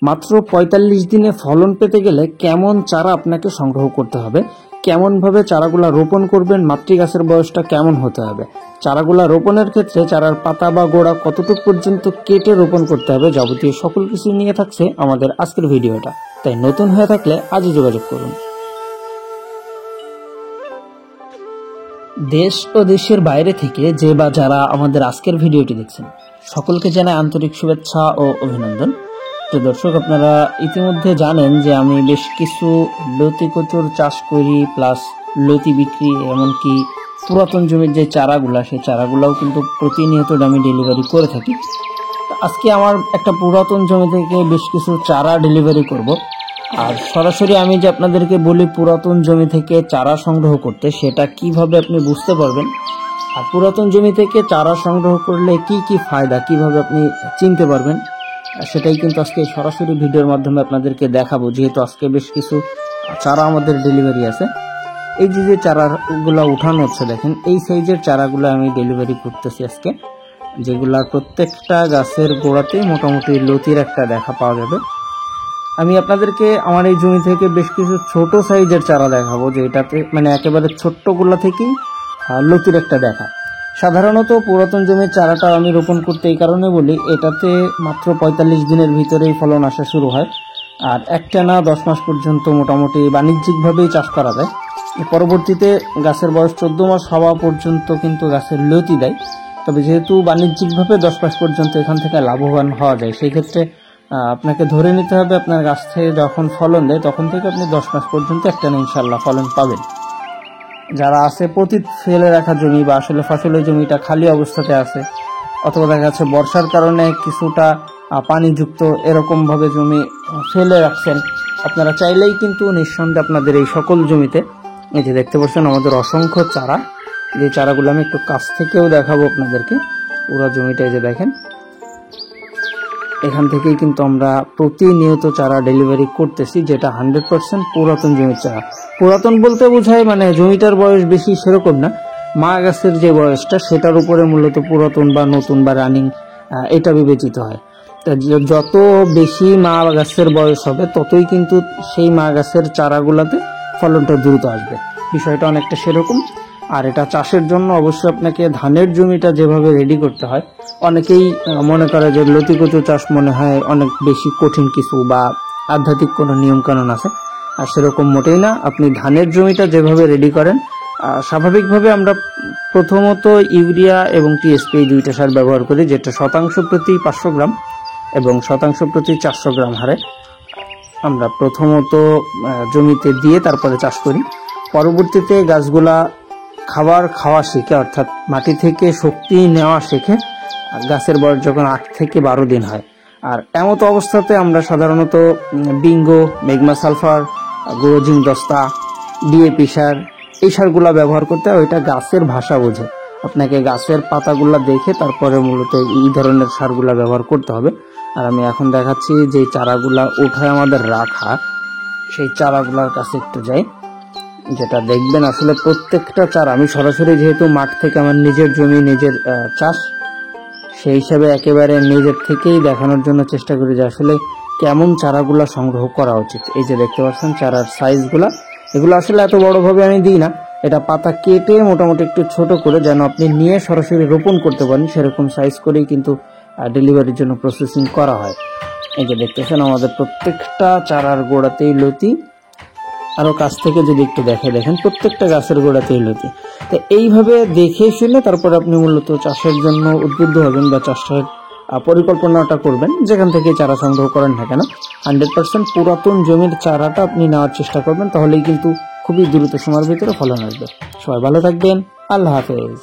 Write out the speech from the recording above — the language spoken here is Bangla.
মাত্র ৪৫ দিনে ফলন পেতে গেলে কেমন চারা আপনাকে সংগ্রহ করতে হবে, কেমনভাবে চারাগুলা রোপণ করবেন, মাতৃগাছের বয়সটা কেমন হতে হবে, চারাগুলা রোপণের ক্ষেত্রে চারার পাতা বা গোড়া কতটুকু পর্যন্ত কেটে রোপণ করতে হবে, যাবতীয় সকল কিছু নিয়ে থাকছে আমাদের আজকের ভিডিওটা। তাই নতুন হয়ে থাকলে আজই যোগাযোগ করুন। দেশ ও দেশের বাইরে থেকে যে বা যারা আমাদের আজকের ভিডিওটি দেখছেন সকলকে জানাই আন্তরিক শুভেচ্ছা ও অভিনন্দন। তো দর্শক, আপনারা ইতিমধ্যে জানেন যে আমি বেশ কিছু লতি কচুর চাষ করি, প্লাস লতি বিক্রি, এমনকি পুরাতন জমির যে চারাগুলা সেই চারাগুলাও কিন্তু প্রতিনিয়ত আমি ডেলিভারি করে থাকি। আজকে আমার একটা পুরাতন জমি থেকে বেশ কিছু চারা ডেলিভারি করব। আর সরাসরি আমি যে আপনাদেরকে বলি পুরাতন জমি থেকে চারা সংগ্রহ করতে, সেটা কিভাবে আপনি বুঝতে পারবেন, আর পুরাতন জমি থেকে চারা সংগ্রহ করলে কি কি ফায়দা, কিভাবে আপনি চিনতে পারবেন, সেটাই কিন্তু আজকে সরাসরি ভিডিওর মাধ্যমে আপনাদেরকে দেখাবো। যেহেতু আজকে বেশ কিছু চারা আমাদের ডেলিভারি আছে। এই যে চারাগুলো উঠানো হচ্ছে, দেখেন এই সাইজের চারাগুলো আমি ডেলিভারি করতেছি আজকে, যেগুলার প্রত্যেকটা গাছের গোড়াতে মোটামুটি লতির একটা দেখা পাওয়া যাবে। আমি আপনাদেরকে আমার এই জমি থেকে বেশ কিছু ছোট সাইজের চারা দেখাবো, যে এটাতে মানে একেবারে ছোট্টগুলা থেকেই লতির একটা দেখা। সাধারণত পুরাতন জমির চারাটা আমি রোপণ করতে এই কারণে বলি, এটাতে মাত্র ৪৫ দিনের ভিতরেই ফলন আসা শুরু হয়, আর একটানা 10 মাস পর্যন্ত মোটামুটি বাণিজ্যিকভাবেই চাষ করা যায়। পরবর্তীতে গাছের বয়স 14 মাস হওয়া পর্যন্ত কিন্তু গাছের লতি দেয়। তবে যেহেতু বাণিজ্যিকভাবে 10 মাস পর্যন্ত এখান থেকে লাভবান হওয়া যায়, সেই ক্ষেত্রে আপনাকে ধরে নিতে হবে আপনার গাছ থেকে যখন ফলন দেয় তখন থেকে আপনি 10 মাস পর্যন্ত একটানা ইনশাল্লাহ ফলন পাবেন। যারা আছে পতিত ফেলে রাখা জমি, বা আসলে ফসলের জমিটা খালি অবস্থাতে আছে, অথবা দেখা যাচ্ছে বর্ষার কারণে কিছুটা পানিযুক্ত এরকমভাবে জমি ফেলে রাখছেন, আপনারা চাইলেই কিন্তু নিঃসন্দেহে আপনাদের এই সকল জমিতে, এই যে দেখতে পাচ্ছেন আমাদের অসংখ্য চারা, যে চারাগুলো আমি একটু কাছ থেকেও দেখাবো আপনাদেরকে। পুরো জমিটা এই যে দেখেন, এখান থেকেই কিন্তু আমরা প্রতিনিয়ত চারা ডেলিভারি করতেছি, যেটা 100% পুরাতন জমির চারা। পুরাতন বলতে বোঝায় মানে জমিটার বয়স বেশি সেরকম না, মা গাছের যে বয়সটা সেটার উপরে মূলত পুরাতন বা নতুন বা রানিং এটা বিবেচিত হয়। যত বেশি মা গাছের বয়স হবে ততই কিন্তু সেই মা গাছের চারাগুলোতে ফলনটা দ্রুত আসবে, বিষয়টা অনেকটা সেরকম। আর এটা চাষের জন্য অবশ্যই আপনাকে ধানের জমিটা যেভাবে রেডি করতে হয়, অনেকেই মনে করে যে লতি কচু চাষ মনে হয় অনেক বেশি কঠিন কিছু বা আধ্যাত্মিক কোনো নিয়মকানুন আছে, আর সেরকম মোটেই না। আপনি ধানের জমিটা যেভাবে রেডি করেন, স্বাভাবিকভাবে আমরা প্রথমত ইউরিয়া এবং টিএসপি এই দুইটা সার ব্যবহার করি, যেটা শতাংশ প্রতি 500 গ্রাম এবং শতাংশ প্রতি 400 গ্রাম হারে আমরা প্রথমত জমিতে দিয়ে তারপরে চাষ করি। পরবর্তীতে গাছগুলা খাবার খাওয়া শিখে, অর্থাৎ মাটি থেকে শক্তি নেওয়া শেখে গাছের বয়স যখন 8 থেকে 12 দিন হয়। আর এমত অবস্থাতে আমরা সাধারণত বিঙ্গো, ম্যাগমা সালফার, গুরোজিং দস্তা, ডিএপি সার, এই সারগুলা ব্যবহার করতে হয়। ওইটা গাছের ভাষা বোঝে, আপনাকে গাছের পাতাগুলা দেখে তারপরে মূলত এই ধরনের সারগুলা ব্যবহার করতে হবে। আর আমি এখন দেখাচ্ছি যে চারাগুলা উঠায় আমাদের রাখা, সেই চারাগুলার কাছে একটু যাই, যেটা দেখবেন আসলে প্রত্যেকটা চারা আমি সরাসরি, যেহেতু মাঠ থেকে আমার নিজের জমি নিজের চাষ, সেই হিসাবে একেবারে নিজের থেকেই দেখানোর জন্য চেষ্টা করি যে আসলে কেমন চারাগুলা সংগ্রহ করা উচিত। এই যে দেখতে পাচ্ছেন চারার সাইজগুলা, এগুলো আসলে এত বড়ভাবে আমি দিই না, এটা পাতা কেটে মোটামুটি একটু ছোট করে যেন আপনি নিয়ে সরাসরি রোপণ করতে পারেন, সেরকম সাইজ করেই কিন্তু ডেলিভারির জন্য প্রসেসিং করা হয়। এই যে দেখতেছেন আমাদের প্রত্যেকটা চারার গোড়াতেই লতি, আরো কাছ থেকে যদি একটু দেখেন প্রত্যেকটা গাছের গোড়াতেই লতি। তো এইভাবে দেখে শুনে তারপর আপনি মূলত চাষের জন্য উদ্বুদ্ধ হবেন বা চাষের পরিকল্পনাটা করবেন, যেখান থেকে চারা সংগ্রহ করেন না কেন 100% পুরাতন জমির চারাটা আপনি নেওয়ার চেষ্টা করবেন, তাহলেই কিন্তু খুবই দ্রুত সময়ের ভিতরে ফলন আসবে। সবাই ভালো থাকবেন, আল্লাহ হাফেজ।